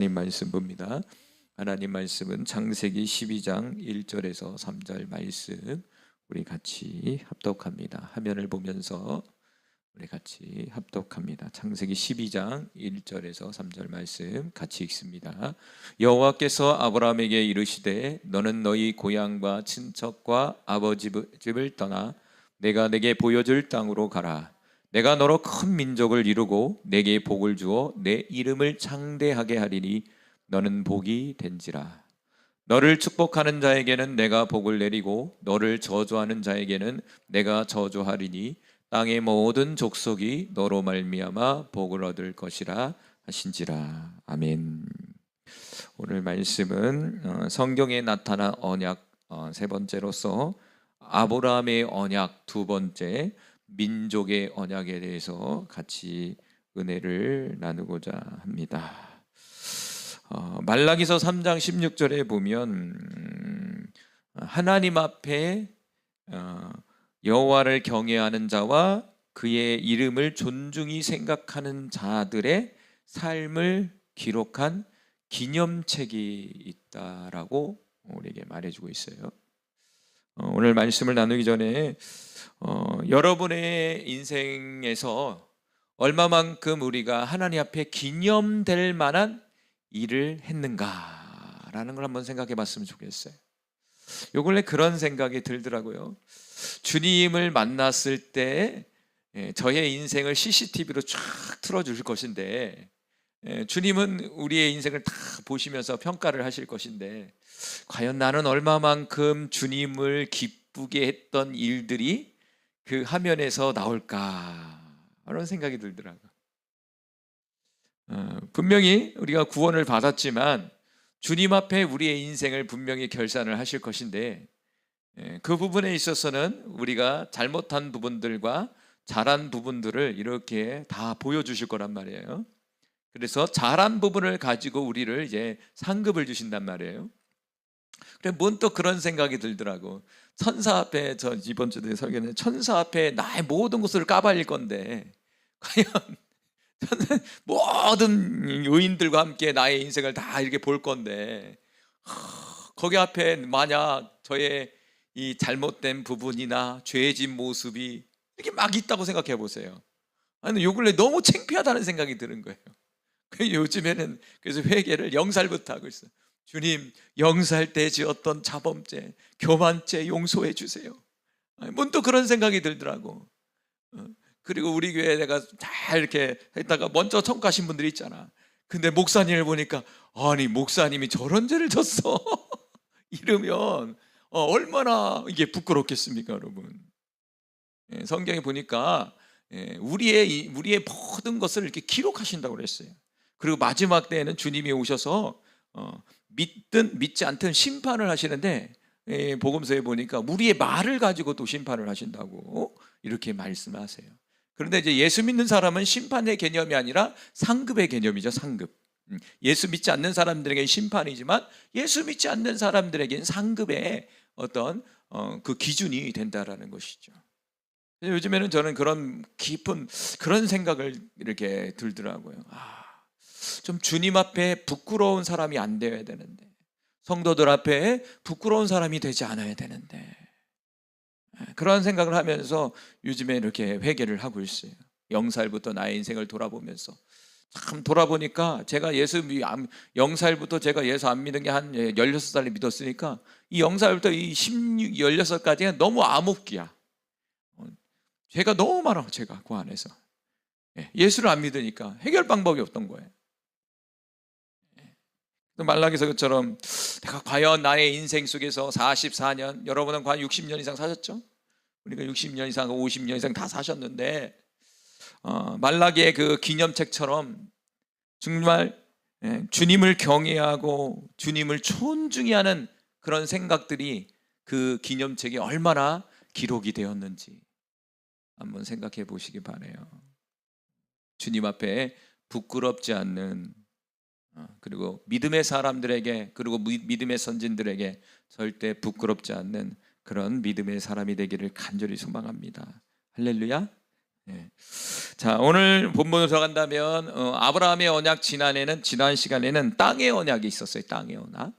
하나님 말씀 봅니다. 하나님 말씀은 창세기 12장 1절에서 3절 말씀 우리 같이 합독합니다. 화면을 보면서 우리 같이 합독합니다. 창세기 12장 1절에서 3절 말씀 같이 읽습니다. 여호와께서 아브라함에게 이르시되 너는 너희 고향과 친척과 아버지 집을 떠나 내가 내게 보여줄 땅으로 가라. 내가 너로 큰 민족을 이루고 내게 복을 주어 내 이름을 창대하게 하리니 너는 복이 된지라. 너를 축복하는 자에게는 내가 복을 내리고 너를 저주하는 자에게는 내가 저주하리니 땅의 모든 족속이 너로 말미암아 복을 얻을 것이라 하신지라. 아멘. 오늘 말씀은 성경에 나타난 언약 세 번째로서 아브라함의 언약 두 번째 민족의 언약에 대해서 같이 은혜를 나누고자 합니다. 말라기서 3장 16절에 보면 하나님 앞에 여호와를 경외하는 자와 그의 이름을 존중히 생각하는 자들의 삶을 기록한 기념책이 있다라고 우리에게 말해주고 있어요. 오늘 말씀을 나누기 전에 여러분의 인생에서 얼마만큼 우리가 하나님 앞에 기념될 만한 일을 했는가라는 걸 한번 생각해 봤으면 좋겠어요. 요 근래 그런 생각이 들더라고요. 주님을 만났을 때 저의 인생을 CCTV로 쫙 틀어주실 것인데 주님은 우리의 인생을 다 보시면서 평가를 하실 것인데 과연 나는 얼마만큼 주님을 기쁘게 했던 일들이 그 화면에서 나올까 그런 생각이 들더라고요. 분명히 우리가 구원을 받았지만 주님 앞에 우리의 인생을 분명히 결산을 하실 것인데 그 부분에 있어서는 우리가 잘못한 부분들과 잘한 부분들을 이렇게 다 보여주실 거란 말이에요. 그래서 잘한 부분을 가지고 우리를 이제 상급을 주신단 말이에요. 그래 문득 그런 생각이 들더라고. 천사 앞에 저 이번 주에 설교는 천사 앞에 나의 모든 것을 까발릴 건데 과연 저는 모든 요인들과 함께 나의 인생을 다 이렇게 볼 건데 거기 앞에 만약 저의 이 잘못된 부분이나 죄진 모습이 이렇게 막 있다고 생각해 보세요. 아니 요 근래 너무 창피하다는 생각이 드는 거예요. 요즘에는 그래서 회개를 영살부터 하고 있어요. 주님, 영살 때 지었던 자범죄, 교만죄 용서해 주세요. 문득 그런 생각이 들더라고. 그리고 우리 교회에 내가 다 이렇게 했다가 먼저 청구하신 분들이 있잖아. 근데 목사님을 보니까 아니 목사님이 저런 죄를 졌어 이러면 얼마나 이게 부끄럽겠습니까, 여러분? 성경에 보니까 우리의 모든 것을 이렇게 기록하신다고 그랬어요. 그리고 마지막 때에는 주님이 오셔서 믿든 믿지 않든 심판을 하시는데 복음서에 보니까 우리의 말을 가지고 또 심판을 하신다고 이렇게 말씀하세요. 그런데 이제 예수 믿는 사람은 심판의 개념이 아니라 상급의 개념이죠. 상급. 예수 믿지 않는 사람들에게는 심판이지만 예수 믿지 않는 사람들에게는 상급의 어떤 그 기준이 된다라는 것이죠. 요즘에는 저는 그런 깊은 그런 생각을 이렇게 들더라고요. 좀 주님 앞에 부끄러운 사람이 안 되어야 되는데, 성도들 앞에 부끄러운 사람이 되지 않아야 되는데, 그런 생각을 하면서 요즘에 이렇게 회개를 하고 있어요. 0살부터 나의 인생을 돌아보면서 참 돌아보니까 제가 0살부터 제가 예수 안 믿는 게 한 16살에 믿었으니까 이 0살부터 이 16, 16까지는 너무 암흑기야. 죄가 너무 많아. 제가 그 안에서 예수를 안 믿으니까 해결 방법이 없던 거예요. 말라기서처럼 내가 과연 나의 인생 속에서 44년, 여러분은 과연 60년 이상 사셨죠? 우리가 60년 이상, 50년 이상 다 사셨는데 말라기의 그 기념책처럼 정말 주님을 경외하고 주님을 존중히 하는 그런 생각들이 그 기념책에 얼마나 기록이 되었는지 한번 생각해 보시기 바라요. 주님 앞에 부끄럽지 않는 그리고 믿음의 사람들에게 그리고 믿음의 선진들에게 절대 부끄럽지 않는 그런 믿음의 사람이 되기를 간절히 소망합니다. 할렐루야. 예. 자, 오늘 본문으로 들어간다면 아브라함의 언약 지난 시간에는 땅의 언약이 있었어요. 땅의 언약.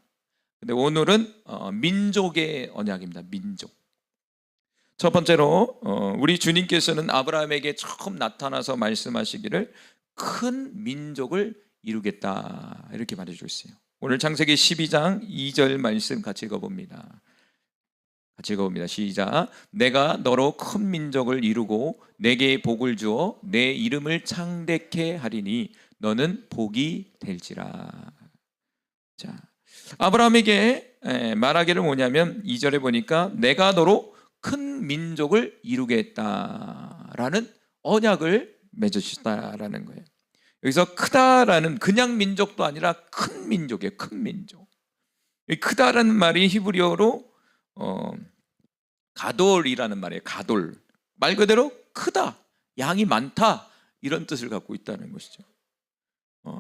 근데 오늘은 민족의 언약입니다. 민족. 첫 번째로 우리 주님께서는 아브라함에게 처음 나타나서 말씀하시기를 큰 민족을 이루겠다 이렇게 말해주고 있어요. 오늘 창세기 12장 2절 말씀 같이 읽어봅니다. 시작. 내가 너로 큰 민족을 이루고 내게 복을 주어 내 이름을 창대케 하리니 너는 복이 될지라. 자, 아브라함에게 말하기를 뭐냐면 2절에 보니까 내가 너로 큰 민족을 이루겠다라는 언약을 맺으셨다라는 거예요. 여기서 크다라는 그냥 민족도 아니라 큰 민족이에요. 큰 민족. 크다라는 말이 히브리어로 가돌이라는 말이에요. 가돌. 말 그대로 크다, 양이 많다 이런 뜻을 갖고 있다는 것이죠.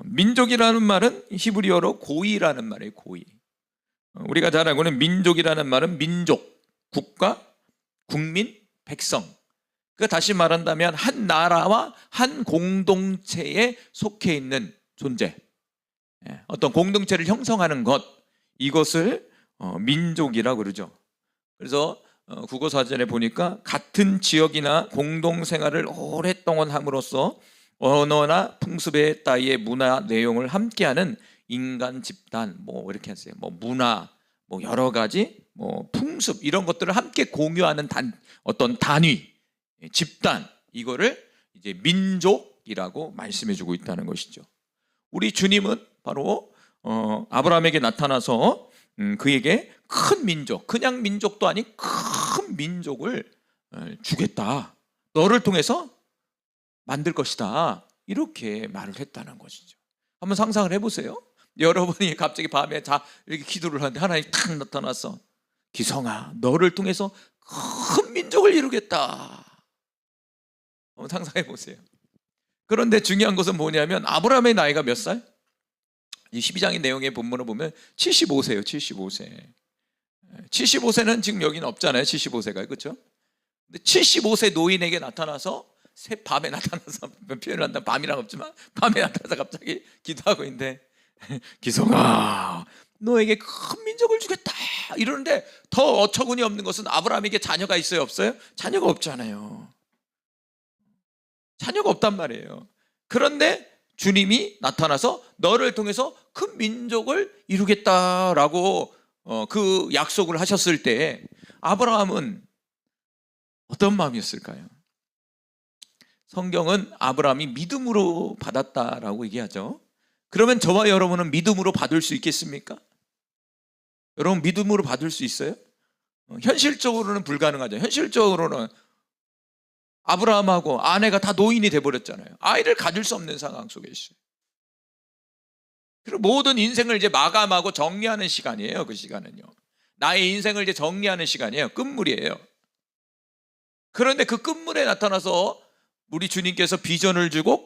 민족이라는 말은 히브리어로 고이라는 말이에요. 고이. 우리가 잘 알고는 민족이라는 말은 민족, 국가, 국민, 백성. 그러니까 다시 말한다면 한 나라와 한 공동체에 속해 있는 존재, 어떤 공동체를 형성하는 것, 이것을 민족이라고 그러죠. 그래서 국어사전에 보니까 같은 지역이나 공동생활을 오랫동안 함으로써 언어나 풍습에 따위의 문화 내용을 함께하는 인간 집단, 뭐 이렇게 하세요. 뭐 문화, 뭐 여러 가지 뭐 풍습 이런 것들을 함께 공유하는 어떤 단위, 집단, 이거를 이제 민족이라고 말씀해주고 있다는 것이죠. 우리 주님은 바로 아브라함에게 나타나서 그에게 큰 민족, 그냥 민족도 아닌 큰 민족을 주겠다. 너를 통해서 만들 것이다. 이렇게 말을 했다는 것이죠. 한번 상상을 해보세요. 여러분이 갑자기 밤에 다 이렇게 기도를 하는데 하나님이 탁 나타나서 기성아, 너를 통해서 큰 민족을 이루겠다. 한번 상상해 보세요. 그런데 중요한 것은 뭐냐면 아브라함의 나이가 몇 살? 12장의 내용의 본문을 보면 75세예요. 75세. 75세는 지금 여기는 없잖아요. 75세가. 그렇죠? 근데 75세 노인에게 나타나서 밤에 나타나서 표현을 한다. 밤이랑 없지만 밤에 나타나서 갑자기 기도하고 있는데 기성아, 너에게 큰 민족을 주겠다 이러는데 더 어처구니 없는 것은 아브라함에게 자녀가 있어요? 없어요? 자녀가 없잖아요. 자녀가 없단 말이에요. 그런데 주님이 나타나서 너를 통해서 큰 민족을 이루겠다라고 그 약속을 하셨을 때 아브라함은 어떤 마음이었을까요? 성경은 아브라함이 믿음으로 받았다라고 얘기하죠. 그러면 저와 여러분은 믿음으로 받을 수 있겠습니까? 여러분 믿음으로 받을 수 있어요? 현실적으로는 불가능하죠. 현실적으로는 아브라함하고 아내가 다 노인이 돼버렸잖아요. 아이를 가질 수 없는 상황 속에 있어요. 그리고 모든 인생을 이제 마감하고 정리하는 시간이에요. 그 시간은요. 나의 인생을 이제 정리하는 시간이에요. 끝물이에요. 그런데 그 끝물에 나타나서 우리 주님께서 비전을 주고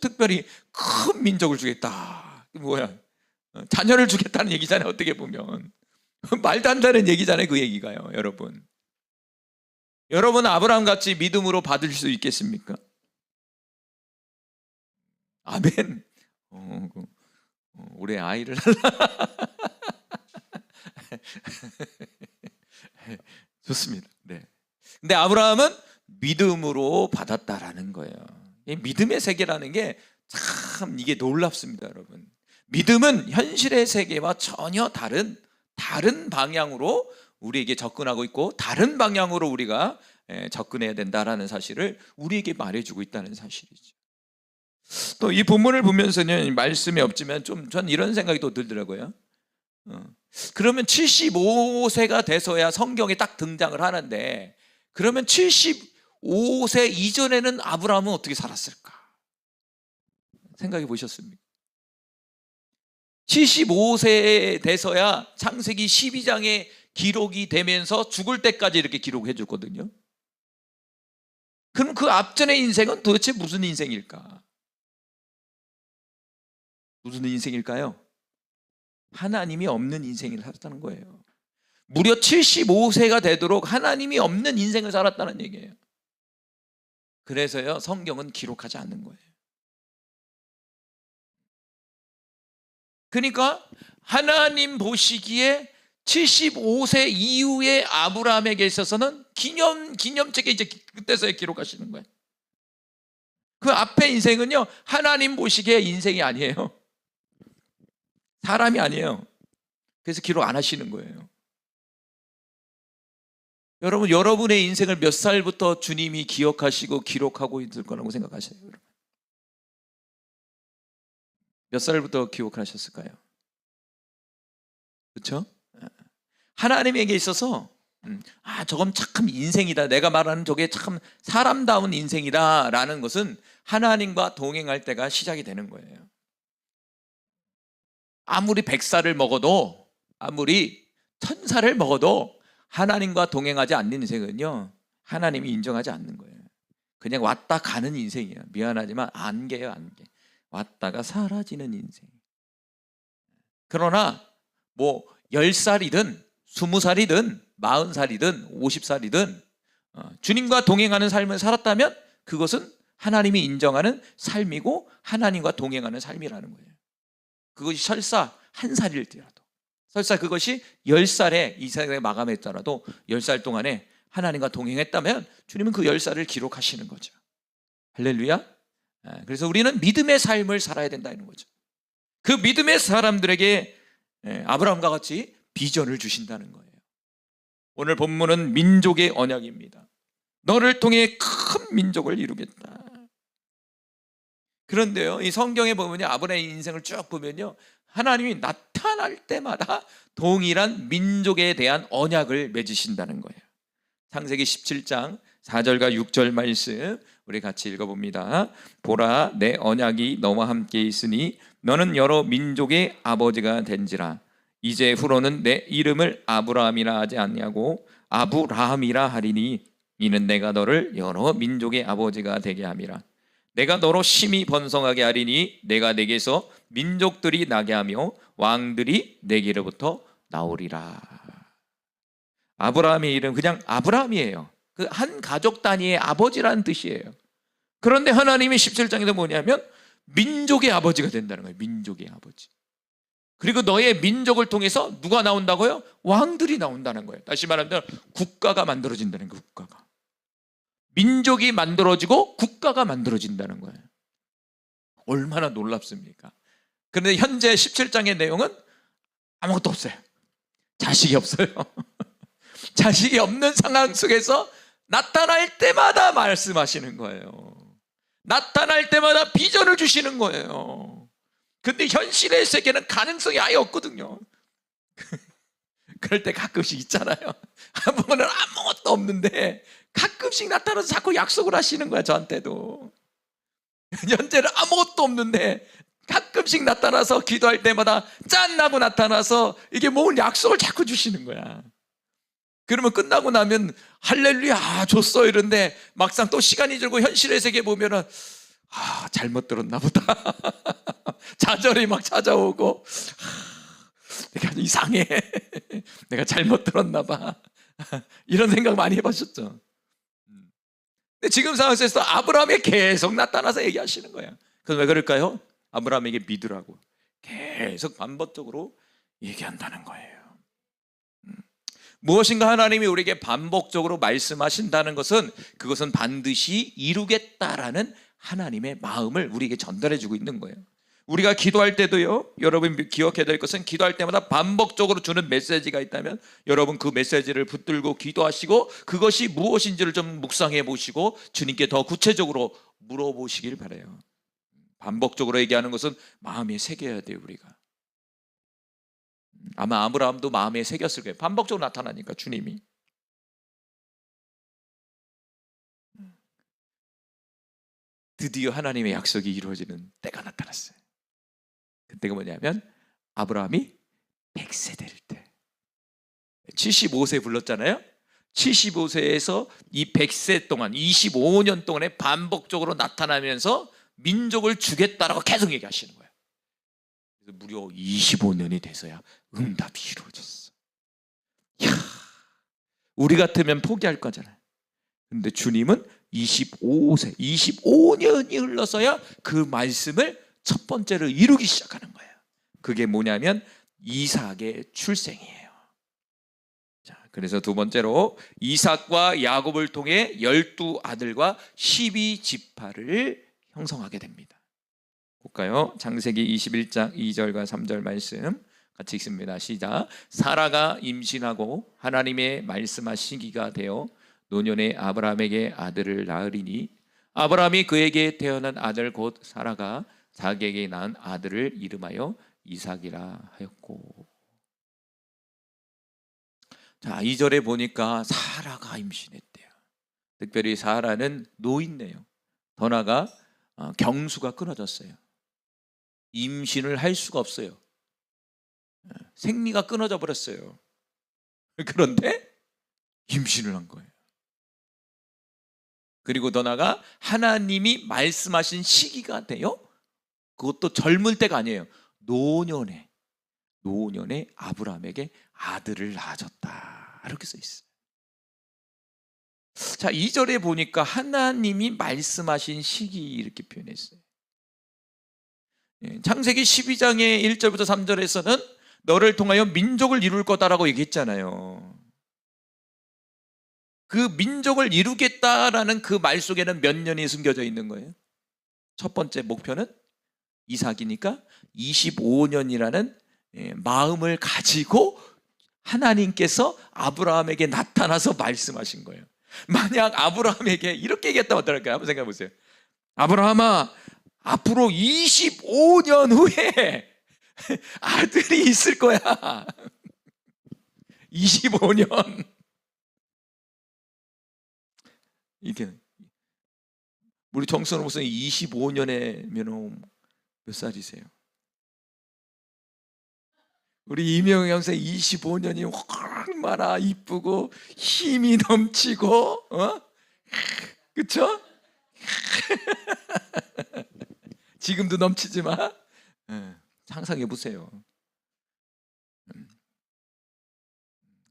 특별히 큰 민족을 주겠다. 뭐야? 자녀를 주겠다는 얘기잖아요. 어떻게 보면 말도 안 되는 얘기잖아요. 그 얘기가요. 여러분 아브라함 같이 믿음으로 받을 수 있겠습니까? 아멘. 올해 아이를 좋습니다. 네. 근데 아브라함은 믿음으로 받았다라는 거예요. 이 믿음의 세계라는 게 참 이게 놀랍습니다, 여러분. 믿음은 현실의 세계와 전혀 다른 방향으로 우리에게 접근하고 있고 다른 방향으로 우리가 접근해야 된다라는 사실을 우리에게 말해주고 있다는 사실이죠. 또 이 본문을 보면서는 말씀이 없지만 전 이런 생각이 또 들더라고요. 그러면 75세가 돼서야 성경에 딱 등장을 하는데 그러면 75세 이전에는 아브라함은 어떻게 살았을까? 생각해 보셨습니까? 75세 돼서야 창세기 12장에 기록이 되면서 죽을 때까지 이렇게 기록해 줬거든요. 그럼 그 앞전의 인생은 도대체 무슨 인생일까? 무슨 인생일까요? 하나님이 없는 인생을 살았다는 거예요. 무려 75세가 되도록 하나님이 없는 인생을 살았다는 얘기예요. 그래서요, 성경은 기록하지 않는 거예요. 그러니까 하나님 보시기에 75세 이후에 아브라함에게 있어서는 기념책에 이제 그때서야 기록하시는 거예요. 그 앞에 인생은요, 하나님 보시기에 인생이 아니에요. 사람이 아니에요. 그래서 기록 안 하시는 거예요. 여러분, 여러분의 인생을 몇 살부터 주님이 기억하시고 기록하고 있을 거라고 생각하세요? 여러분? 몇 살부터 기록하셨을까요? 그렇죠? 하나님에게 있어서 저건 참 인생이다, 내가 말하는 저게 참 사람다운 인생이다 라는 것은 하나님과 동행할 때가 시작이 되는 거예요. 아무리 100살을 먹어도, 아무리 1000살을 먹어도 하나님과 동행하지 않는 인생은요, 하나님이 인정하지 않는 거예요. 그냥 왔다 가는 인생이에요. 미안하지만 안개예요, 안개. 왔다가 사라지는 인생. 그러나 뭐 10살이든 20살이든 40살이든 50살이든 주님과 동행하는 삶을 살았다면 그것은 하나님이 인정하는 삶이고 하나님과 동행하는 삶이라는 거예요. 그것이 설사 1살일지라도, 설사 그것이 10살에 이 세상에 마감했더라도 10살 동안에 하나님과 동행했다면 주님은 그 10살을 기록하시는 거죠. 할렐루야. 그래서 우리는 믿음의 삶을 살아야 된다는 거죠. 그 믿음의 사람들에게 아브라함과 같이 비전을 주신다는 거예요. 오늘 본문은 민족의 언약입니다. 너를 통해 큰 민족을 이루겠다. 그런데요, 이 성경에 보면요, 아브라함의 인생을 쭉 보면요, 하나님이 나타날 때마다 동일한 민족에 대한 언약을 맺으신다는 거예요. 창세기 17장 4절과 6절 말씀 우리 같이 읽어봅니다. 보라, 내 언약이 너와 함께 있으니 너는 여러 민족의 아버지가 된지라. 이제 후로는 내 이름을 아브라함이라 하지 아니하고 아브라함이라 하리니 이는 내가 너를 여러 민족의 아버지가 되게 함이라. 내가 너로 심히 번성하게 하리니 내가 내게서 민족들이 나게 하며 왕들이 내게로부터 나오리라. 아브라함의 이름 그냥 아브라함이에요. 그 한 가족 단위의 아버지라는 뜻이에요. 그런데 하나님이 17장에서 뭐냐면 민족의 아버지가 된다는 거예요. 민족의 아버지. 그리고 너의 민족을 통해서 누가 나온다고요? 왕들이 나온다는 거예요. 다시 말하면 국가가 만들어진다는 거예요. 국가가. 민족이 만들어지고 국가가 만들어진다는 거예요. 얼마나 놀랍습니까? 그런데 현재 17장의 내용은 아무것도 없어요. 자식이 없어요. 자식이 없는 상황 속에서 나타날 때마다 말씀하시는 거예요. 나타날 때마다 비전을 주시는 거예요. 근데 현실의 세계는 가능성이 아예 없거든요. 그럴 때 가끔씩 있잖아요. 한 번은 아무것도 없는데 가끔씩 나타나서 자꾸 약속을 하시는 거야. 저한테도 현재는 아무것도 없는데 가끔씩 나타나서 기도할 때마다 짠하고 나타나서 이게 뭘 약속을 자꾸 주시는 거야. 그러면 끝나고 나면 할렐루야 줬어 이런데 막상 또 시간이 지나고 현실의 세계 보면은 잘못 들었나 보다. 좌절이 막 찾아오고 내가 이상해. 내가 잘못 들었나 봐. 이런 생각 많이 해보셨죠? 근데 지금 상황에서 아브라함이 계속 나타나서 얘기하시는 거예요. 그래서 왜 그럴까요? 아브라함에게 믿으라고 계속 반복적으로 얘기한다는 거예요. 무엇인가 하나님이 우리에게 반복적으로 말씀하신다는 것은 그것은 반드시 이루겠다라는 하나님의 마음을 우리에게 전달해 주고 있는 거예요. 우리가 기도할 때도요, 여러분 기억해야 될 것은 기도할 때마다 반복적으로 주는 메시지가 있다면 여러분 그 메시지를 붙들고 기도하시고 그것이 무엇인지를 좀 묵상해 보시고 주님께 더 구체적으로 물어보시길 바라요. 반복적으로 얘기하는 것은 마음에 새겨야 돼요. 우리가 아마 아브라함도 마음에 새겼을 거예요. 반복적으로 나타나니까 주님이. 드디어 하나님의 약속이 이루어지는 때가 나타났어요. 그때가 뭐냐면 아브라함이 100세 될 때. 75세 불렀잖아요. 75세에서 이 100세 동안 25년 동안에 반복적으로 나타나면서 민족을 주겠다라고 계속 얘기하시는 거예요. 그래서 무려 25년이 돼서야 응답이 이루어졌어. 이야, 우리 같으면 포기할 거잖아요. 근데 주님은 25세, 25년이 흘러서야 그 말씀을 첫 번째로 이루기 시작하는 거예요. 그게 뭐냐면 이삭의 출생이에요. 자, 그래서 두 번째로 이삭과 야곱을 통해 12아들과 12지파를 형성하게 됩니다. 볼까요? 창세기 21장 2절과 3절 말씀 같이 읽습니다. 시작. 사라가 임신하고 하나님의 말씀하신 시기가 되어 노년에 아브라함에게 아들을 낳으리니 아브라함이 그에게 태어난 아들 곧 사라가 자기에게 낳은 아들을 이름하여 이삭이라 하였고. 자, 2절에 보니까 사라가 임신했대요. 특별히 사라는 노인네요. 더 나아가 경수가 끊어졌어요. 임신을 할 수가 없어요. 생리가 끊어져 버렸어요. 그런데 임신을 한 거예요. 그리고 더 나아가 하나님이 말씀하신 시기가 돼요. 그것도 젊을 때가 아니에요. 노년에 아브라함에게 아들을 낳아줬다, 이렇게 써 있어요. 자, 2절에 보니까 하나님이 말씀하신 시기 이렇게 표현했어요. 창세기 12장의 1절부터 3절에서는 너를 통하여 민족을 이룰 거다라고 얘기했잖아요. 그 민족을 이루겠다라는 그 말 속에는 몇 년이 숨겨져 있는 거예요? 첫 번째 목표는 이삭이니까 25년이라는 마음을 가지고 하나님께서 아브라함에게 나타나서 말씀하신 거예요. 만약 아브라함에게 이렇게 얘기했다면 어떨까요? 한번 생각해 보세요. 아브라함아, 앞으로 25년 후에 아들이 있을 거야. 25년. 이게 우리 정선호 목사님 25년에면 몇 살이세요? 우리 이명희 형사 25년이 얼마나 이쁘고 힘이 넘치고, 그쵸? 지금도 넘치지만 상상해 보세요.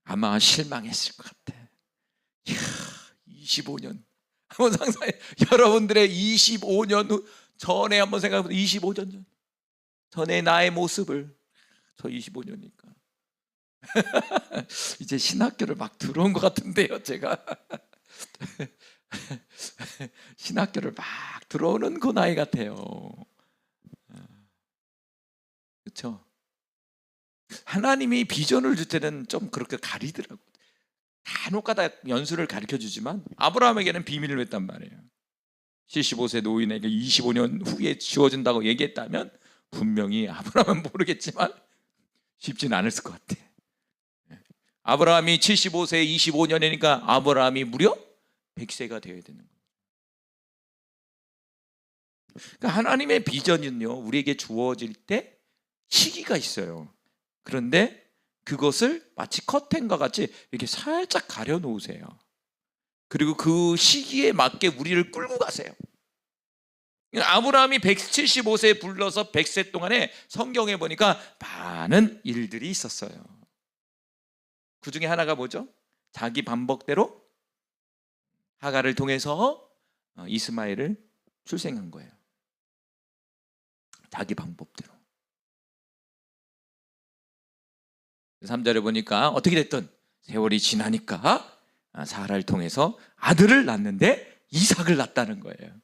아마 실망했을 것 같아. 이야, 25년. 한번 상상해. 여러분들의 25년 후 전에 한번 생각해 보세요. 25년 전에 나의 모습을. 저 25년이니까. 이제 신학교를 막 들어온 것 같은데요, 제가. 신학교를 막 들어오는 그 나이 같아요. 그렇죠? 하나님이 비전을 줄 때는 좀 그렇게 가리더라고요. 간혹가다 연수를 가르쳐주지만 아브라함에게는 비밀을 했단 말이에요. 75세 노인에게 25년 후에 지워진다고 얘기했다면 분명히 아브라함은 모르겠지만 쉽지는 않았을 것 같아. 아브라함이 75세 25년이니까 아브라함이 무려 100세가 되어야 되는 거예요. 그러니까 하나님의 비전은요, 우리에게 주어질 때 시기가 있어요. 그런데 그것을 마치 커튼과 같이 이렇게 살짝 가려 놓으세요. 그리고 그 시기에 맞게 우리를 끌고 가세요. 아브라함이 175세에 불러서 100세 동안에 성경에 보니까 많은 일들이 있었어요. 그 중에 하나가 뭐죠? 자기 반복대로 하가를 통해서 이스마엘을 출생한 거예요. 자기 방법대로. 3절에 보니까 어떻게 됐든 세월이 지나니까 사라를 통해서 아들을 낳는데 이삭을 낳았다는 거예요.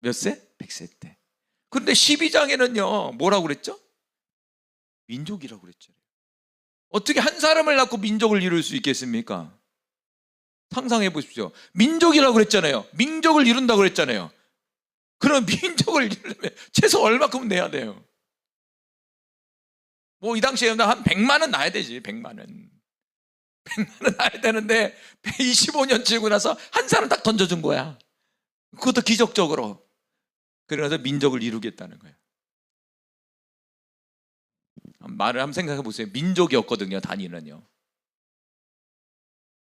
몇 세? 100세 때. 그런데 12장에는요 뭐라고 그랬죠? 민족이라고 그랬죠. 어떻게 한 사람을 낳고 민족을 이룰 수 있겠습니까? 상상해 보십시오. 민족이라고 그랬잖아요. 민족을 이룬다고 그랬잖아요. 그럼 민족을 이루려면 최소 얼마큼 내야 돼요? 뭐 이 당시에 한 100만은 낳아야 되지. 100만은 낳아야 되는데 25년 지고 나서 한 사람 딱 던져준 거야. 그것도 기적적으로. 그래서 민족을 이루겠다는 거예요. 말을 한번 생각해 보세요. 민족이었거든요, 단위는요.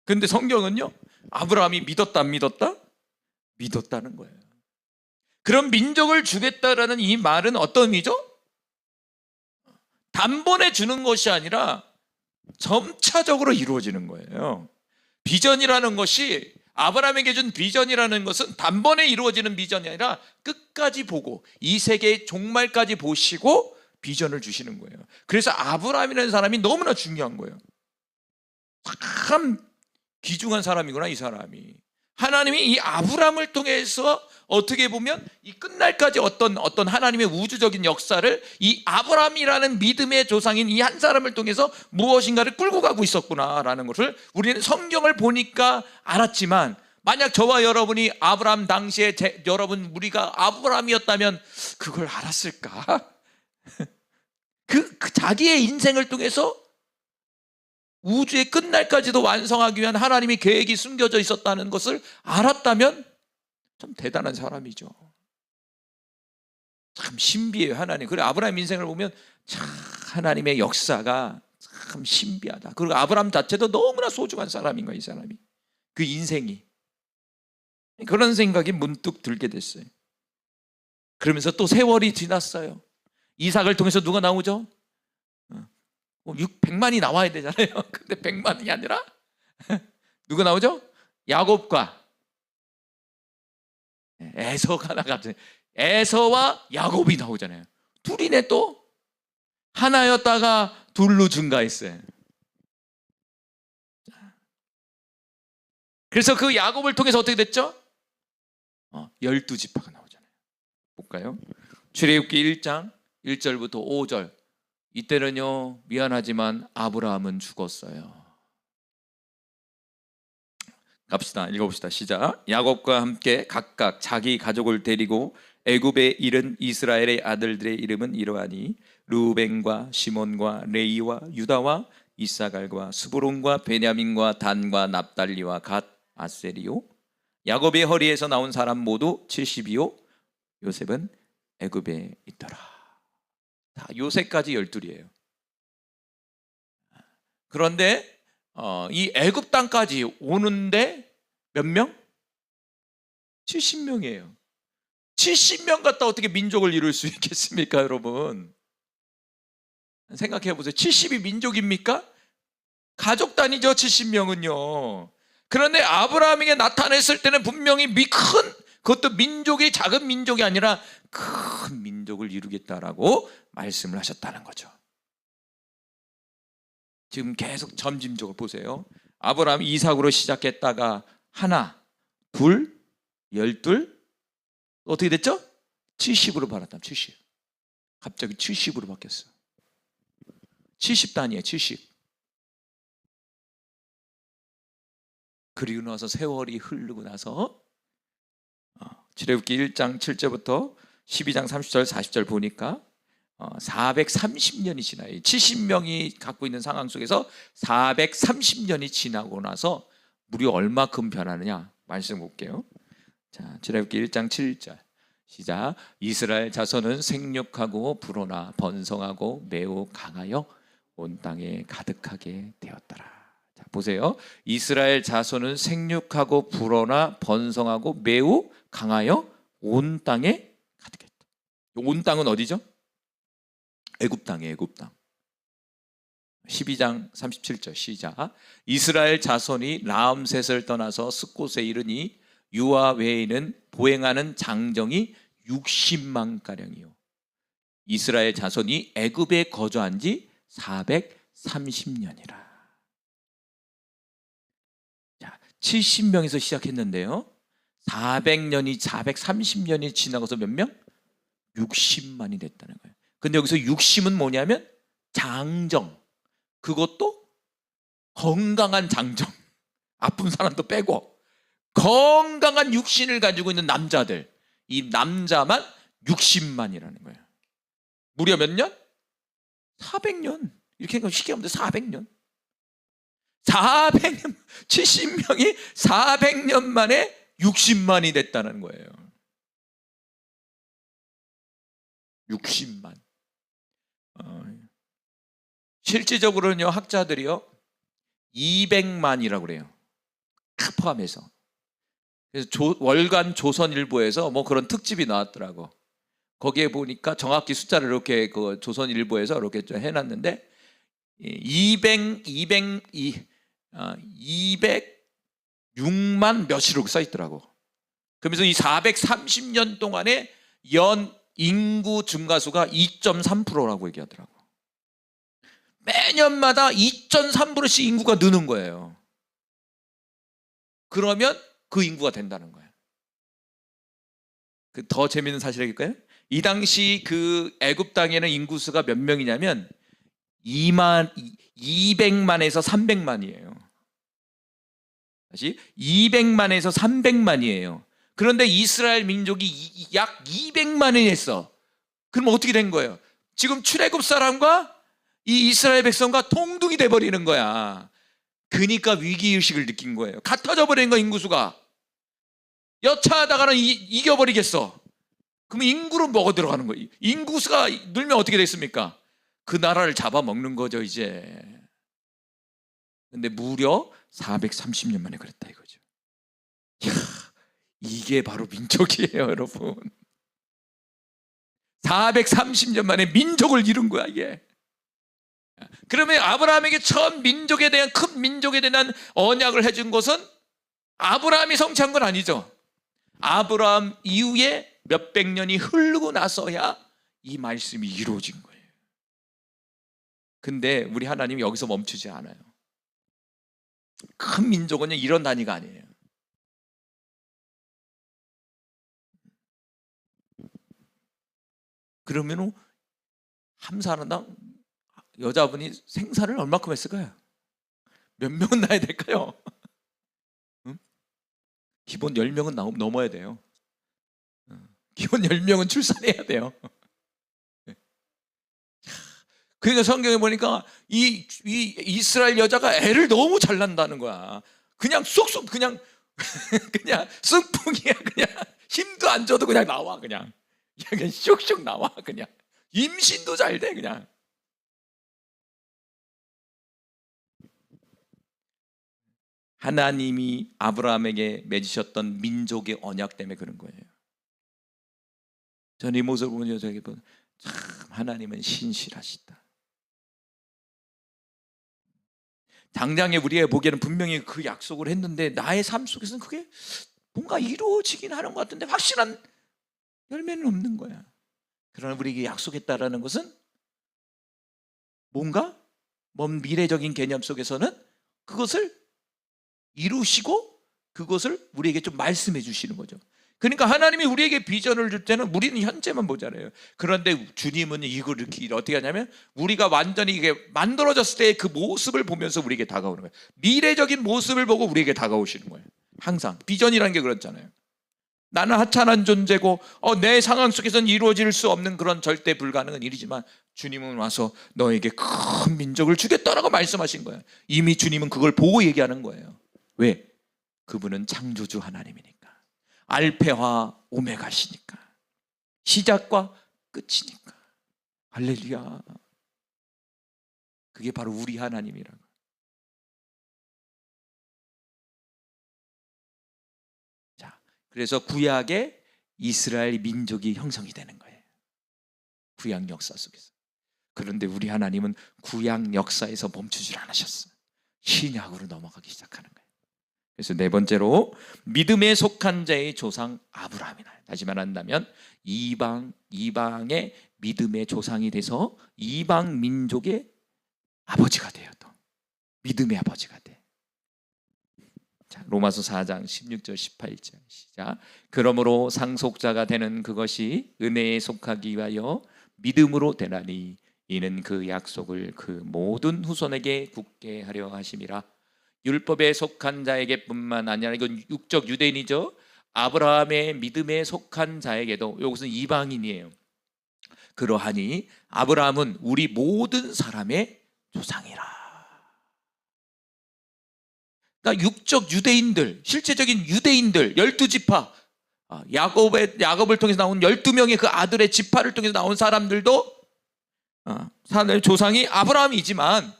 근데 성경은요, 아브라함이 믿었다 안 믿었다? 믿었다는 거예요. 그럼 민족을 주겠다라는 이 말은 어떤 의미죠? 단번에 주는 것이 아니라 점차적으로 이루어지는 거예요. 비전이라는 것이 아브라함에게 준 비전이라는 것은 단번에 이루어지는 비전이 아니라 끝까지 보고 이 세계의 종말까지 보시고 비전을 주시는 거예요. 그래서 아브라함이라는 사람이 너무나 중요한 거예요. 참 귀중한 사람이구나, 이 사람이. 하나님이 이 아브라함을 통해서 어떻게 보면 이 끝날까지 어떤 하나님의 우주적인 역사를 이 아브라함이라는 믿음의 조상인 이 한 사람을 통해서 무엇인가를 끌고 가고 있었구나라는 것을 우리는 성경을 보니까 알았지만, 만약 저와 여러분이 아브라함 당시에 여러분 우리가 아브라함이었다면 그걸 알았을까? 그 자기의 인생을 통해서 우주의 끝날까지도 완성하기 위한 하나님의 계획이 숨겨져 있었다는 것을 알았다면 참 대단한 사람이죠. 참 신비해요, 하나님. 그리고 아브라함 인생을 보면 참 하나님의 역사가 참 신비하다. 그리고 아브라함 자체도 너무나 소중한 사람인 거예요, 이 사람이. 그 인생이. 그런 생각이 문득 들게 됐어요. 그러면서 또 세월이 지났어요. 이삭을 통해서 누가 나오죠? 100만이 나와야 되잖아요. 근데 100만이 아니라 누가 나오죠? 야곱과 에서가 나가죠. 에서와 야곱이 나오잖아요. 둘이네. 또 하나였다가 둘로 증가했어요. 그래서 그 야곱을 통해서 어떻게 됐죠? 12지파가 나오잖아요. 볼까요? 출애굽기 1장 1절부터 5절. 이때는요, 미안하지만 아브라함은 죽었어요. 갑시다. 읽어봅시다. 시작. 야곱과 함께 각각 자기 가족을 데리고 애굽에 이른 이스라엘의 아들들의 이름은 이러하니 르우벤과 시몬과 레이와 유다와 이사갈과 스불론과 베냐민과 단과 납달리와 갓 아셀이요. 야곱의 허리에서 나온 사람 모두 70이요. 요셉은 애굽에 있더라. 다 요셉까지 12이에요. 그런데 이 애굽 땅까지 오는데 몇 명? 70명이에요. 70명 갖다 어떻게 민족을 이룰 수 있겠습니까, 여러분? 생각해 보세요. 70이 민족입니까? 가족 단위죠, 70명은요. 그런데 아브라함에게 나타냈을 때는 분명히 그것도 민족이 작은 민족이 아니라 큰 민족을 이루겠다라고 말씀을 하셨다는 거죠. 지금 계속 점진적으로 보세요. 아브라함이 이삭으로 시작했다가 하나, 둘, 12, 어떻게 됐죠? 70으로 바랐다. 70. 갑자기 70으로 바뀌었어. 70단위에 70. 그리고 나서 세월이 흐르고 나서 출애굽기 1장 7절부터 12장 30절 40절 보니까 430년이 지나요. 70명이 갖고 있는 상황 속에서 430년이 지나고 나서 무려 얼마큼 변하느냐 말씀 볼게요. 자, 출애굽기 1장 7절 시작. 이스라엘 자손은 생육하고 불어나 번성하고 매우 강하여 온 땅에 가득하게 되었더라. 자, 보세요. 이스라엘 자손은 생육하고 불어나 번성하고 매우 강하여 온 땅에 가득했다. 온 땅은 어디죠? 애굽 땅이에요. 애굽 땅. 12장 37절 시작. 이스라엘 자손이 라암셋을 떠나서 숫곳에 이르니 유아 외에는 보행하는 장정이 60만 가량이요. 이스라엘 자손이 애굽에 거주한 지 430년이라. 자, 70명에서 시작했는데요. 430년이 지나가서 몇 명? 60만이 됐다는 거예요. 근데 여기서 60은 뭐냐면 장정. 그것도 건강한 장정. 아픈 사람도 빼고 건강한 육신을 가지고 있는 남자들. 이 남자만 60만이라는 거예요. 무려 몇 년? 400년. 이렇게 쉽게 하면 돼. 400년. 400년, 70명이 400년 만에 60만이 됐다는 거예요. 60만. 실질적으로는요, 학자들이요 200만이라고 그래요. 다 포함해서. 그래서 월간 조선일보에서 뭐 그런 특집이 나왔더라고. 거기에 보니까 정확히 숫자를 이렇게 그 조선일보에서 이렇게 좀 해놨는데 200 6만 몇이라고 써 있더라고. 그러면서 이 430년 동안에 연 인구 증가수가 2.3%라고 얘기하더라고. 매년마다 2.3%씩 인구가 느는 거예요. 그러면 그 인구가 된다는 거예요. 더 재밌는 사실 얘기할까요? 이 당시 그 애굽 땅에는 인구수가 몇 명이냐면 200만에서 300만이에요. 다시 200만에서 300만이에요. 그런데 이스라엘 민족이 약 200만이 했어. 그럼 어떻게 된 거예요? 지금 출애굽 사람과 이 이스라엘 백성과 동등이 돼버리는 거야. 그러니까 위기의식을 느낀 거예요. 같아져 버린 거, 인구수가. 여차하다가는 이겨버리겠어. 그럼 인구로 먹어 들어가는 거예요. 인구수가 늘면 어떻게 됐습니까? 그 나라를 잡아먹는 거죠, 이제. 근데 무려 430년 만에 그랬다 이거죠. 이야, 이게 바로 민족이에요, 여러분. 430년 만에 민족을 이룬 거야, 이게. 그러면 아브라함에게 처음 민족에 대한, 큰 민족에 대한 언약을 해준 것은 아브라함이 성취한 건 아니죠. 아브라함 이후에 몇백 년이 흐르고 나서야 이 말씀이 이루어진 거예요. 근데 우리 하나님이 여기서 멈추지 않아요. 큰 민족은 이런 단위가 아니에요. 그러면 한 사람당 여자분이 생산을 얼마큼 했을까요? 몇 명은 낳아야 될까요? 응? 기본 10명은 넘어야 돼요. 기본 10명은 출산해야 돼요. 그러니까 성경에 보니까 이 이스라엘 여자가 애를 너무 잘 낳는다는 거야. 그냥 쏙쏙 그냥 그냥 쑥풍이야. 그냥 힘도 안 줘도 그냥 나와. 그냥 쑥쑥 나와. 그냥 임신도 잘 돼. 그냥. 하나님이 아브라함에게 맺으셨던 민족의 언약 때문에 그런 거예요. 저는 이 모습을 보면 저에게 참 하나님은 신실하시다. 당장에 우리가 보기에는 분명히 그 약속을 했는데 나의 삶 속에서는 그게 뭔가 이루어지긴 하는 것 같은데 확실한 열매는 없는 거야. 그러나 우리에게 약속했다라는 것은 뭔가 먼 미래적인 개념 속에서는 그것을 이루시고 그것을 우리에게 좀 말씀해 주시는 거죠. 그러니까 하나님이 우리에게 비전을 줄 때는 우리는 현재만 보잖아요. 그런데 주님은 이걸 이렇게 어떻게 하냐면 우리가 완전히 이게 만들어졌을 때 그 모습을 보면서 우리에게 다가오는 거예요. 미래적인 모습을 보고 우리에게 다가오시는 거예요. 항상 비전이라는 게 그렇잖아요. 나는 하찮은 존재고 내 상황 속에서는 이루어질 수 없는 그런 절대 불가능한 일이지만 주님은 와서 너에게 큰 민족을 주겠다라고 말씀하신 거예요. 이미 주님은 그걸 보고 얘기하는 거예요. 왜? 그분은 창조주 하나님이니까. 알페와 오메가시니까. 시작과 끝이니까. 할렐루야. 그게 바로 우리 하나님이라고. 자, 그래서 구약의 이스라엘 민족이 형성이 되는 거예요. 구약 역사 속에서. 그런데 우리 하나님은 구약 역사에서 멈추질 않으셨어요. 신약으로 넘어가기 시작하는 거예요. 그래서 네 번째로 믿음에 속한 자의 조상 아브라함이다. 다시 말한다면 이방의 믿음의 조상이 돼서 이방 민족의 아버지가 돼요. 또 믿음의 아버지가 돼. 자, 로마서 4장 16절 18절 시작. 그러므로 상속자가 되는 그것이 은혜에 속하기 위하여 믿음으로 되나니 이는 그 약속을 그 모든 후손에게 굳게 하려 하심이라. 율법에 속한 자에게 뿐만 아니라 이건 육적 유대인이죠. 아브라함의 믿음에 속한 자에게도 이것은 이방인이에요. 그러하니 아브라함은 우리 모든 사람의 조상이라. 그러니까 육적 유대인들, 실제적인 유대인들 12지파 야곱을 통해서 나온 12명의 그 아들의 지파를 통해서 나온 사람들도 사람의 조상이 아브라함이지만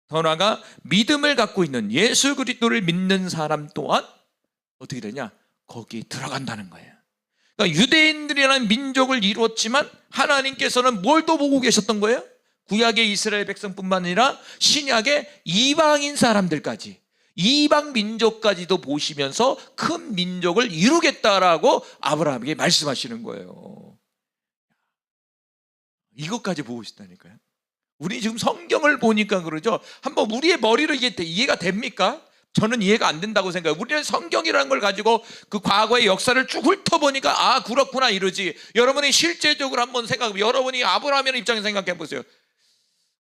더 나아가 믿음을 갖고 있는 예수 그리스도를 믿는 사람 또한 어떻게 되냐? 거기에 들어간다는 거예요. 그러니까 유대인들이라는 민족을 이루었지만 하나님께서는 뭘 또 보고 계셨던 거예요? 구약의 이스라엘 백성뿐만 아니라 신약의 이방인 사람들까지, 이방 민족까지도 보시면서 큰 민족을 이루겠다라고 아브라함에게 말씀하시는 거예요. 이것까지 보고 있다니까요. 우리 지금 성경을 보니까 그러죠. 한번 우리의 머리로 이게 이해가 됩니까? 저는 이해가 안 된다고 생각해요. 우리는 성경이라는 걸 가지고 그 과거의 역사를 쭉 훑어보니까 아 그렇구나 이러지. 여러분이 실제적으로 한번 생각해, 여러분이 아브라함의 입장에서 생각해 보세요.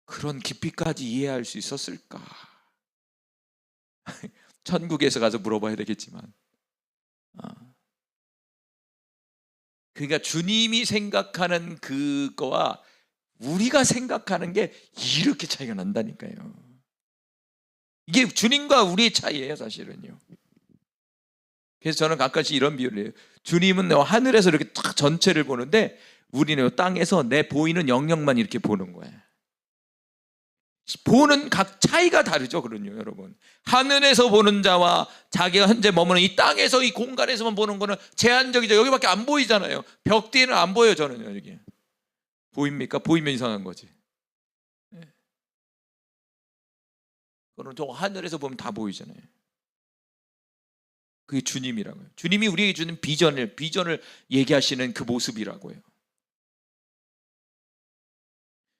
그런 깊이까지 이해할 수 있었을까? 천국에서 가서 물어봐야 되겠지만, 그러니까 주님이 생각하는 그거와 우리가 생각하는 게 이렇게 차이가 난다니까요. 이게 주님과 우리의 차이예요, 사실은요. 그래서 저는 가끔씩 이런 비유를 해요. 주님은 하늘에서 이렇게 딱 전체를 보는데 우리는 땅에서 내 보이는 영역만 이렇게 보는 거예요. 보는 각 차이가 다르죠, 그럼요, 여러분. 하늘에서 보는 자와 자기가 현재 머무는 이 땅에서 이 공간에서만 보는 거는 제한적이죠. 여기밖에 안 보이잖아요. 벽 뒤에는 안 보여요, 저는요. 여기 보입니까? 보이면 이상한 거지. 그럼 저 하늘에서 보면 다 보이잖아요. 그게 주님이라고요. 주님이 우리에게 주는 비전을 얘기하시는 그 모습이라고요.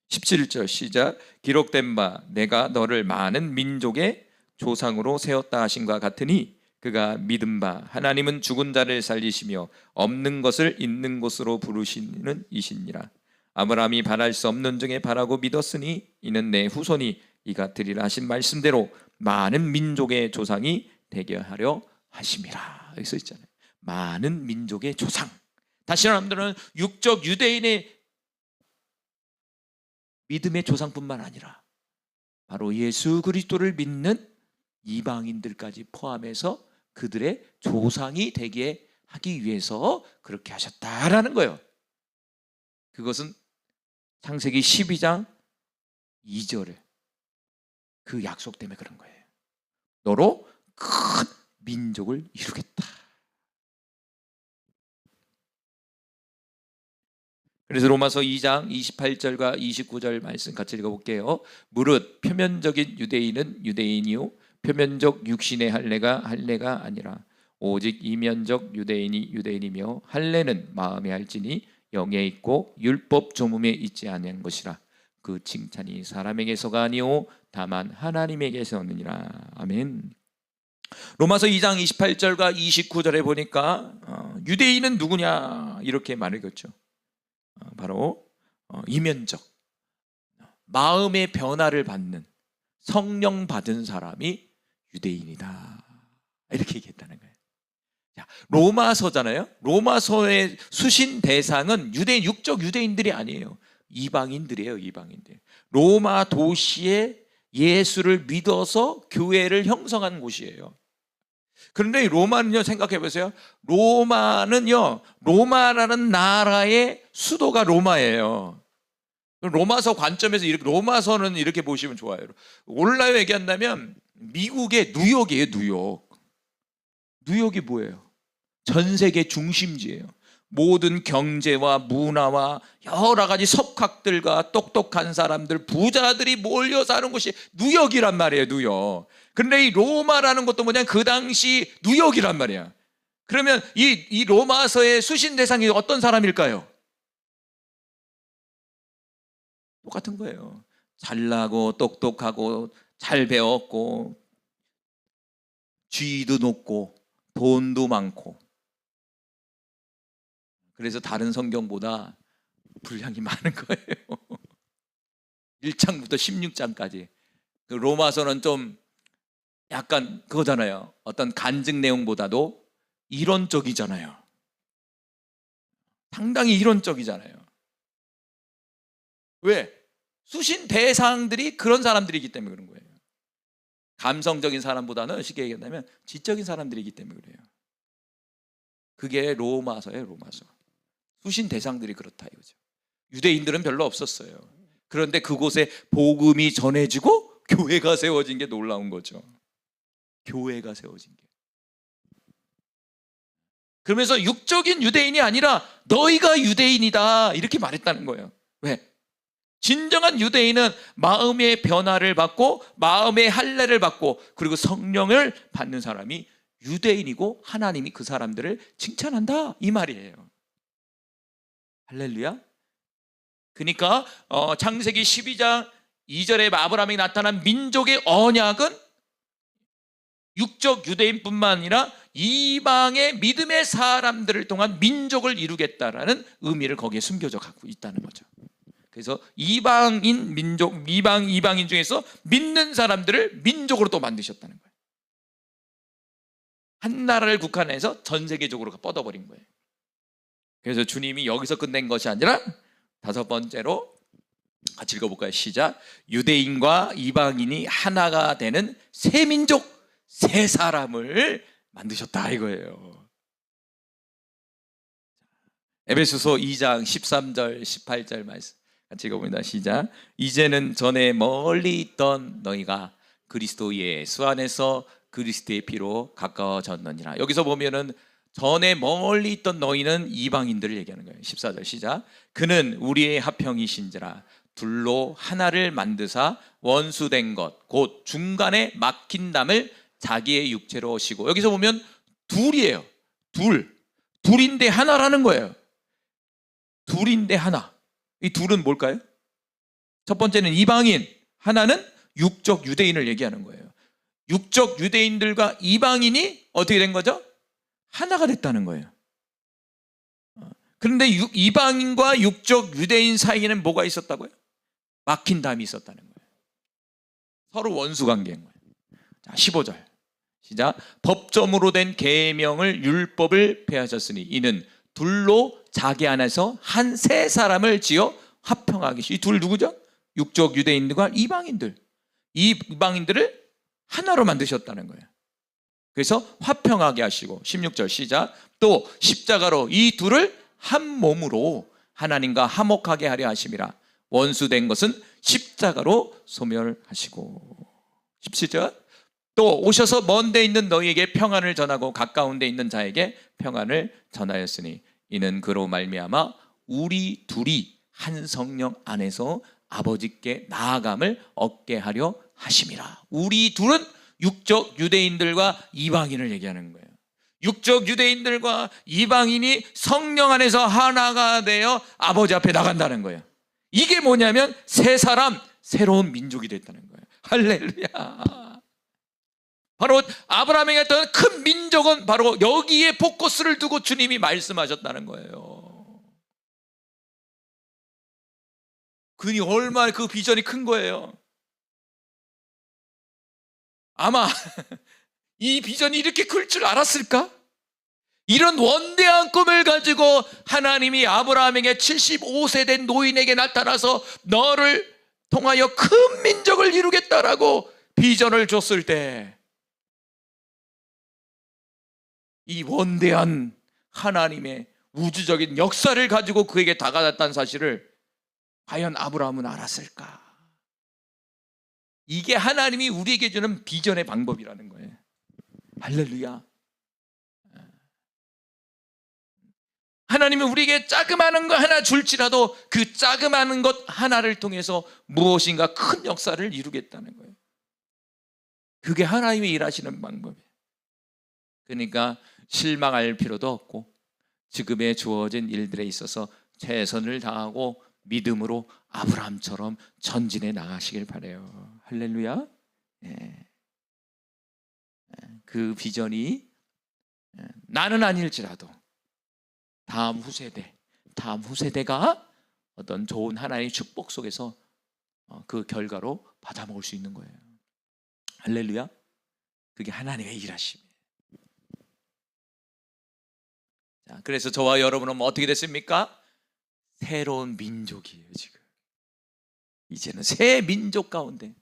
17절 시작. 기록된 바 내가 너를 많은 민족의 조상으로 세웠다 하신과 같으니 그가 믿은 바 하나님은 죽은 자를 살리시며 없는 것을 있는 것으로 부르시는 이시니라. 아브라함이 바랄 수 없는 중에 바라고 믿었으니 이는 내 후손이 이가 되리라 하신 말씀대로 많은 민족의 조상이 되게 하려 하심이라. 여기 써 있잖아요. 많은 민족의 조상. 다시 말하면 육적 유대인의 믿음의 조상뿐만 아니라 바로 예수 그리스도를 믿는 이방인들까지 포함해서 그들의 조상이 되게 하기 위해서 그렇게 하셨다라는 거예요. 그것은 창세기 12장 2절에 그 약속 때문에 그런 거예요. 너로 큰 민족을 이루겠다. 그래서 로마서 2장 28절과 29절 말씀 같이 읽어볼게요. 무릇 표면적인 유대인은 유대인이요 표면적 육신의 할례가 할례가 아니라 오직 이면적 유대인이 유대인이며 할례는 마음에 할지니 영에 있고 율법 조문에 있지 아니한 것이라. 그 칭찬이 사람에게서가 아니오 다만 하나님에게서느니라. 아멘. 로마서 2장 28절과 29절에 보니까 유대인은 누구냐 이렇게 말했겠죠. 바로 이면적 마음의 변화를 받는 성령 받은 사람이 유대인이다 이렇게 얘기했다는 거예요. 자, 로마서잖아요. 로마서의 수신 대상은 유대인, 육적 유대인들이 아니에요. 이방인들이에요. 이방인들. 로마 도시에 예수를 믿어서 교회를 형성한 곳이에요. 그런데 로마는요, 생각해 보세요. 로마라는 나라의 수도가 로마예요. 로마서 관점에서 로마서는 이렇게 보시면 좋아요. 올라요 얘기한다면 미국의 뉴욕이에요. 뉴욕이 뭐예요? 전 세계 중심지예요. 모든 경제와 문화와 여러 가지 석학들과 똑똑한 사람들, 부자들이 몰려 사는 곳이 뉴욕이란 말이에요. 뉴욕. 그런데 이 로마라는 것도 뭐냐면 그 당시 뉴욕이란 말이야. 그러면 이 로마서의 수신 대상이 어떤 사람일까요? 똑같은 거예요. 잘나고 똑똑하고 잘 배웠고 지위도 높고 돈도 많고. 그래서 다른 성경보다 분량이 많은 거예요. 1장부터 16장까지. 그 로마서는 좀 약간 그거잖아요. 어떤 간증 내용보다도 이론적이잖아요. 상당히 이론적이잖아요. 왜? 수신 대상들이 그런 사람들이기 때문에 그런 거예요. 감성적인 사람보다는 쉽게 얘기한다면 지적인 사람들이기 때문에 그래요. 그게 로마서예요. 로마서. 수신 대상들이 그렇다 이거죠. 유대인들은 별로 없었어요. 그런데 그곳에 복음이 전해지고 교회가 세워진 게 놀라운 거죠. 교회가 세워진 게. 그러면서 육적인 유대인이 아니라 너희가 유대인이다 이렇게 말했다는 거예요. 왜? 진정한 유대인은 마음의 변화를 받고 마음의 할례를 받고 그리고 성령을 받는 사람이 유대인이고 하나님이 그 사람들을 칭찬한다 이 말이에요. 할렐루야. 그러니까 창세기 12장 2절에 아브라함이 나타난 민족의 언약은 육적 유대인뿐만 아니라 이방의 믿음의 사람들을 통한 민족을 이루겠다라는 의미를 거기에 숨겨져 갖고 있다는 거죠. 그래서 이방인 민족, 이방인 중에서 믿는 사람들을 민족으로 또 만드셨다는 거예요. 한 나라를 국한해서 전 세계적으로 뻗어버린 거예요. 그래서 주님이 여기서 끝낸 것이 아니라 다섯 번째로 같이 읽어볼까요? 시작. 유대인과 이방인이 하나가 되는 새 민족, 새 사람을 만드셨다 이거예요. 에베소서 2장 13절 18절 말씀 같이 읽어봅니다. 시작. 이제는 전에 멀리 있던 너희가 그리스도 예수 안에서 그리스도의 피로 가까워졌느니라. 여기서 보면은 전에 멀리 있던 너희는 이방인들을 얘기하는 거예요. 14절 시작. 그는 우리의 합형이신지라 둘로 하나를 만드사 원수된 것 곧 중간에 막힌 담을 자기의 육체로 오시고. 여기서 보면 둘이에요. 둘인데 하나라는 거예요. 둘인데 하나. 이 둘은 뭘까요? 첫 번째는 이방인, 하나는 육적 유대인을 얘기하는 거예요. 육적 유대인들과 이방인이 어떻게 된 거죠? 하나가 됐다는 거예요. 그런데 이방인과 육적 유대인 사이에는 뭐가 있었다고요? 막힌 담이 있었다는 거예요. 서로 원수 관계인 거예요. 자, 15절 시작. 법점으로 된 계명을 율법을 폐하셨으니 이는 둘로 자기 안에서 한 세 사람을 지어 화평하게. 이 둘 누구죠? 육적 유대인들과 이방인들. 이 이방인들을 하나로 만드셨다는 거예요. 그래서 화평하게 하시고. 16절 시작. 또 십자가로 이 둘을 한 몸으로 하나님과 화목하게 하려 하심이라. 원수된 것은 십자가로 소멸하시고. 17절 또 오셔서 먼 데 있는 너희에게 평안을 전하고 가까운 데 있는 자에게 평안을 전하였으니 이는 그로 말미암아 우리 둘이 한 성령 안에서 아버지께 나아감을 얻게 하려 하심이라. 우리 둘은 육적 유대인들과 이방인을 얘기하는 거예요. 육적 유대인들과 이방인이 성령 안에서 하나가 되어 아버지 앞에 나간다는 거예요. 이게 뭐냐면 새 사람, 새로운 민족이 됐다는 거예요. 할렐루야. 바로 아브라함에게 했던 큰 민족은 바로 여기에 포커스를 두고 주님이 말씀하셨다는 거예요. 그니 얼마나 그 비전이 큰 거예요. 아마 이 비전이 이렇게 클 줄 알았을까? 이런 원대한 꿈을 가지고 하나님이 아브라함에게 75세 된 노인에게 나타나서 너를 통하여 큰 민족을 이루겠다라고 비전을 줬을 때 이 원대한 하나님의 우주적인 역사를 가지고 그에게 다가갔다는 사실을 과연 아브라함은 알았을까? 이게 하나님이 우리에게 주는 비전의 방법이라는 거예요. 할렐루야. 하나님은 우리에게 자그마한 거 하나 줄지라도 그 자그마한 것 하나를 통해서 무엇인가 큰 역사를 이루겠다는 거예요. 그게 하나님이 일하시는 방법이에요. 그러니까 실망할 필요도 없고 지금에 주어진 일들에 있어서 최선을 다하고 믿음으로 아브라함처럼 전진해 나가시길 바라요. 할렐루야. 그 비전이 나는 아닐지라도 다음 후세대가 어떤 좋은 하나님의 축복 속에서 그 결과로 받아먹을 수 있는 거예요. 할렐루야. 그게 하나님의 일하심이에요. 자, 그래서 저와 여러분은 어떻게 됐습니까? 새로운 민족이에요. 지금 이제는 새 민족 가운데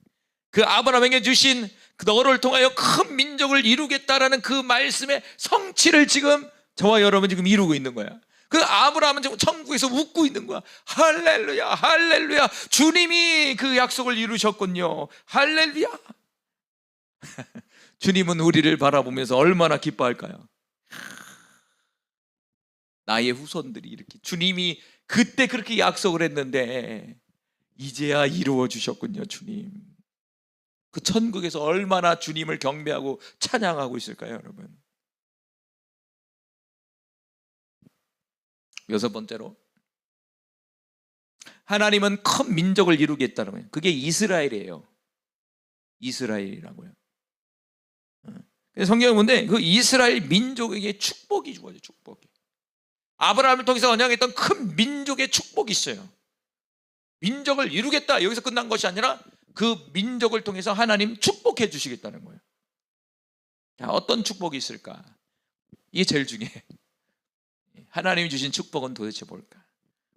그 아브라함에게 주신 그 너를 통하여 큰 민족을 이루겠다라는 그 말씀의 성취를 지금 저와 여러분 지금 이루고 있는 거야. 그 아브라함은 지금 천국에서 웃고 있는 거야. 할렐루야, 할렐루야. 주님이 그 약속을 이루셨군요. 할렐루야. 주님은 우리를 바라보면서 얼마나 기뻐할까요? 나의 후손들이 이렇게 주님이 그때 그렇게 약속을 했는데 이제야 이루어 주셨군요, 주님. 그 천국에서 얼마나 주님을 경배하고 찬양하고 있을까요, 여러분? 여섯 번째로, 하나님은 큰 민족을 이루겠다는 거예요. 그게 이스라엘이에요. 이스라엘이라고요. 성경을 보는데 그 이스라엘 민족에게 축복이 주어져요. 축복이. 아브라함을 통해서 언약했던 큰 민족의 축복이 있어요. 민족을 이루겠다, 여기서 끝난 것이 아니라 그 민족을 통해서 하나님 축복해 주시겠다는 거예요. 자, 어떤 축복이 있을까? 이게 제일 중요해. 하나님이 주신 축복은 도대체 뭘까?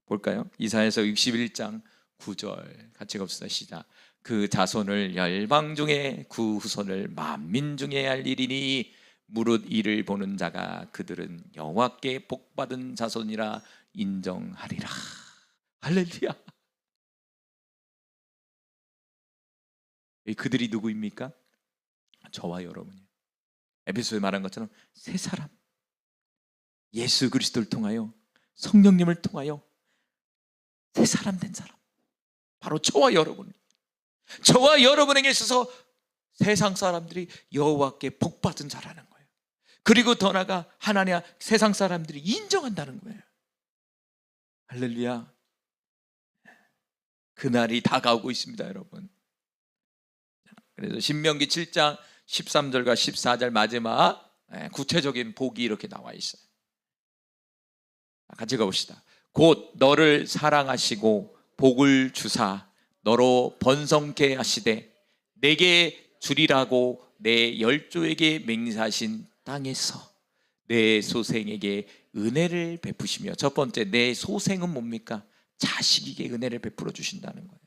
볼까요? 이사야서 61장 9절 같이 갑시다. 시작. 그 자손을 열방 중에 그 후손을 만민 중에 알리리니 무릇 이를 보는 자가 그들은 여호와께 복받은 자손이라 인정하리라. 할렐루야. 그들이 누구입니까? 저와 여러분이에요. 에베소에 말한 것처럼 새 사람, 예수 그리스도를 통하여, 성령님을 통하여 새 사람 된 사람, 바로 저와 여러분. 저와 여러분에게 있어서 세상 사람들이 여호와께 복받은 자라는 거예요. 그리고 더 나아가 하나님, 세상 사람들이 인정한다는 거예요. 할렐루야. 그날이 다가오고 있습니다, 여러분. 그래서 신명기 7장 13절과 14절 마지막 구체적인 복이 이렇게 나와 있어요. 같이 가봅시다. 곧 너를 사랑하시고 복을 주사 너로 번성케 하시되 내게 주리라고 내 열조에게 맹세하신 땅에서 내 소생에게 은혜를 베푸시며. 첫 번째, 내 소생은 뭡니까? 자식에게 은혜를 베풀어 주신다는 거예요.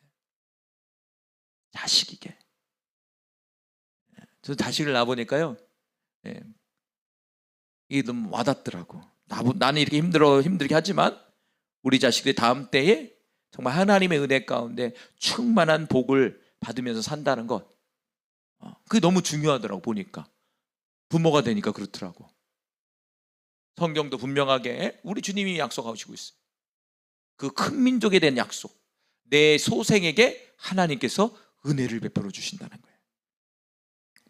자식에게. 저 자식을 낳아보니까요, 이게 너무 와닿더라고. 나는 이렇게 힘들게 하지만 우리 자식들이 다음 때에 정말 하나님의 은혜 가운데 충만한 복을 받으면서 산다는 것, 그게 너무 중요하더라고. 보니까 부모가 되니까 그렇더라고. 성경도 분명하게 우리 주님이 약속하시고 있어요. 그 큰 민족에 대한 약속, 내 소생에게 하나님께서 은혜를 베풀어 주신다는 거예요.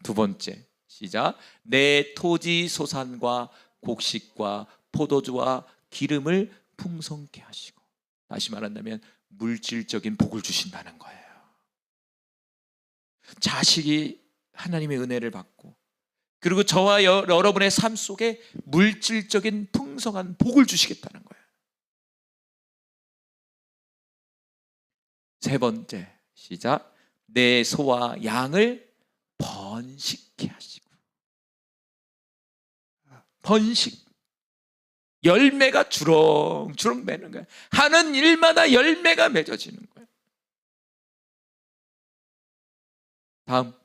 두 번째, 시작. 내 토지 소산과 곡식과 포도주와 기름을 풍성케 하시고. 다시 말한다면 물질적인 복을 주신다는 거예요. 자식이 하나님의 은혜를 받고, 그리고 저와 여러분의 삶 속에 물질적인 풍성한 복을 주시겠다는 거예요. 세 번째, 시작. 내 소와 양을 번식케 하시고. 번식, 열매가 주렁주렁 맺는 거예요. 하는 일마다 열매가 맺어지는 거예요. 다음,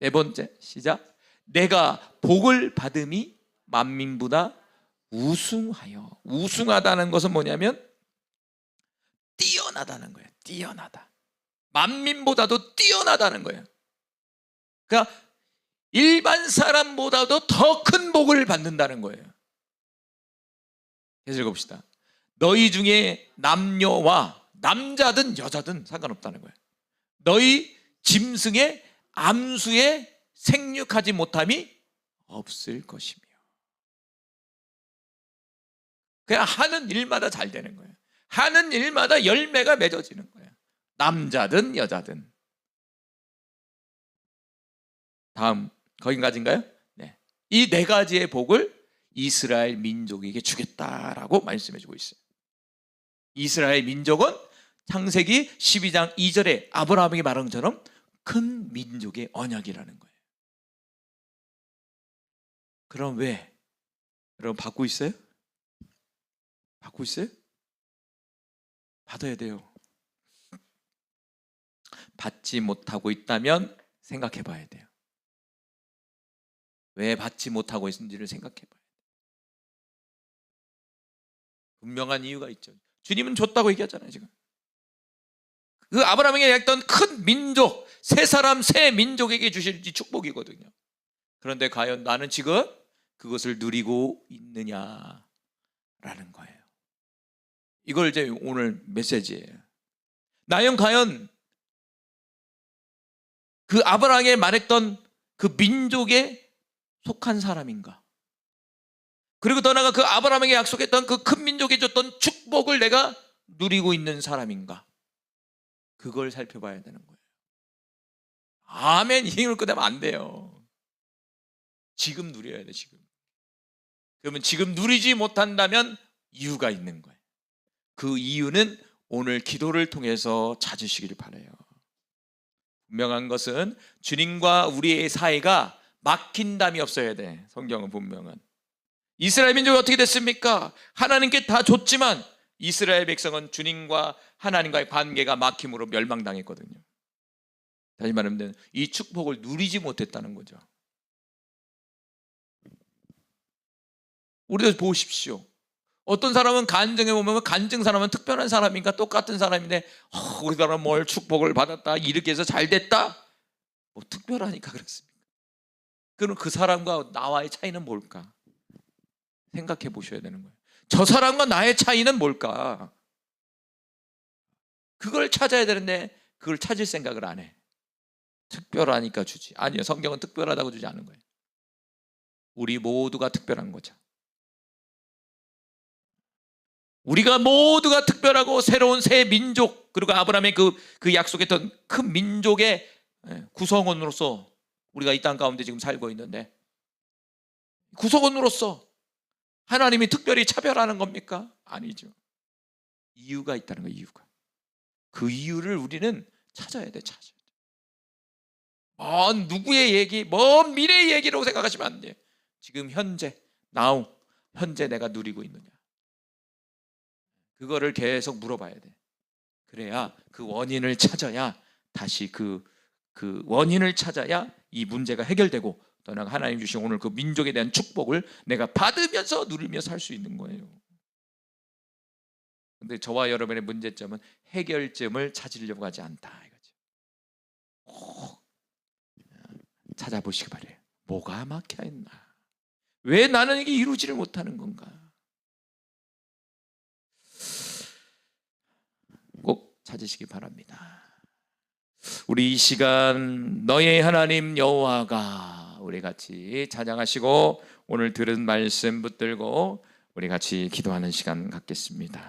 네 번째, 시작. 내가 복을 받음이 만민보다 우승하여. 우승하다는 것은 뭐냐면 뛰어나다는 거예요. 뛰어나다. 만민보다도 뛰어나다는 거예요. 그러니까 일반 사람보다도 더 큰 복을 받는다는 거예요. 계속 읽어봅시다. 너희 중에 남녀와, 남자든 여자든 상관없다는 거예요. 너희 짐승의 암수에 생육하지 못함이 없을 것이며. 그냥 하는 일마다 잘 되는 거예요. 하는 일마다 열매가 맺어지는 거예요. 남자든 여자든. 다음, 거기까지인가요? 네. 이 네 가지의 복을 이스라엘 민족에게 주겠다라고 말씀해 주고 있어요. 이스라엘 민족은 창세기 12장 2절에 아브라함에게 말한 것처럼 큰 민족의 언약이라는 거예요. 그럼 왜? 여러분 받고 있어요? 받고 있어요? 받아야 돼요. 받지 못하고 있다면 생각해 봐야 돼요. 왜 받지 못하고 있는지를 생각해 봐야 돼요. 분명한 이유가 있죠. 주님은 줬다고 얘기하잖아요, 지금. 그 아브라함에게 했던 큰 민족, 새 사람, 새 민족에게 주실 축복이거든요. 그런데 과연 나는 지금 그것을 누리고 있느냐라는 거예요. 이걸 이제 오늘 메시지예요. 나는 과연 그 아브라함에게 말했던 그 민족에 속한 사람인가? 그리고 더 나아가 그 아브라함에게 약속했던 그 큰 민족에 줬던 축복을 내가 누리고 있는 사람인가? 그걸 살펴봐야 되는 거예요. 아멘 힘을 끄다면 안 돼요. 지금 누려야 돼, 지금. 그러면 지금 누리지 못한다면 이유가 있는 거예요. 그 이유는 오늘 기도를 통해서 찾으시기를 바라요. 분명한 것은 주님과 우리의 사이가 막힌담이 없어야 돼. 성경은 분명한. 이스라엘 민족이 어떻게 됐습니까? 하나님께 다 줬지만 이스라엘 백성은 주님과 하나님과의 관계가 막힘으로 멸망당했거든요. 다시 말하면 이 축복을 누리지 못했다는 거죠. 우리도 보십시오. 어떤 사람은 간증해 보면 간증 사람은 특별한 사람인가 똑같은 사람인데 우리 사람은 뭘 축복을 받았다 이렇게 해서 잘 됐다 뭐 특별하니까 그렇습니까? 그럼 그 사람과 나와의 차이는 뭘까? 생각해 보셔야 되는 거예요. 저 사람과 나의 차이는 뭘까? 그걸 찾아야 되는데 그걸 찾을 생각을 안 해. 특별하니까 주지. 아니요, 성경은 특별하다고 주지 않은 거예요. 우리 모두가 특별한 거죠. 우리가 모두가 특별하고 새로운 새 민족, 그리고 아브라함의 그 약속했던 큰 민족의 구성원으로서 우리가 이 땅 가운데 지금 살고 있는데, 구성원으로서 하나님이 특별히 차별하는 겁니까? 아니죠. 이유가 있다는 거예요. 이유가. 그 이유를 우리는 찾아야 돼. 먼 누구의 얘기, 먼 미래의 얘기라고 생각하시면 안 돼요. 지금 현재, now, 현재 내가 누리고 있느냐, 그거를 계속 물어봐야 돼. 그래야 그 원인을 찾아야 다시 그 원인을 찾아야 이 문제가 해결되고 또 내가 하나님 주신 오늘 그 민족에 대한 축복을 내가 받으면서 누리며 살 수 있는 거예요. 근데 저와 여러분의 문제점은 해결점을 찾으려고 하지 않다 이거죠. 꼭 찾아보시기 바래요. 뭐가 막혀 있나? 왜 나는 이게 이루지를 못하는 건가? 꼭 찾으시기 바랍니다. 우리 이 시간 너의 하나님 여호와가 우리 같이 찬양하시고 오늘 들은 말씀 붙들고 우리 같이 기도하는 시간 갖겠습니다.